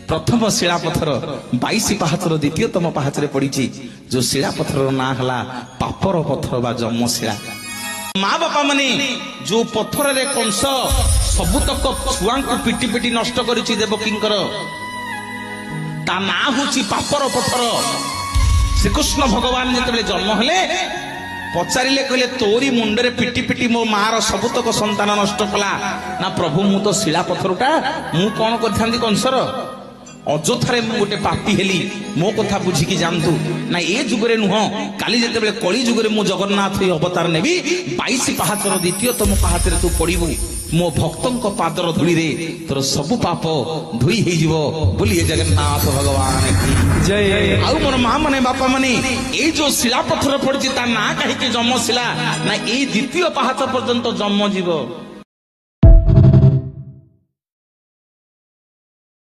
प्रथम शिलापथर 22 पाहाचर द्वितीयतम पाहाचरे पड़ी जो शिलापथर ना हला पापर पथर बा जन्मशिला। माँ बापा माने जो पथर रे कंस सबुतक छुआ को पिटी पिटी नष्ट करिछि देवकींकर ता ना होछि पापर पथर। श्रीकृष्ण भगवान जेतबेले जन्म हेले पचारिले कहले तोरी मुंडरे पिटी पिटी मो मार सबुतक संतान नष्ट कला ना प्रभु मु तो शिला पथरटा मु कौन करथांदी कंसर अजोथारे मु गोटे पापी हेली मो कथा बुझिकी जानतु ना ए जुगरे नुह काली जेतेबेले कली जुगरे मु जगन्नाथ अवतार नेबी 22 पाहाचर द्वितीयतम पाहाचरे तू पड़िबु मो भक्तंक पादर धूली रे तोर सब पाप धोई हे जीवो बोलिए जगन्नाथ भगवान की जय। आउ मोर मां माने बापा माने ए जो शिला पत्थर पड़छि ता ना कहि के जन्म शिला ना ए द्वितीय पाहाच पर्यंत जन्म जीव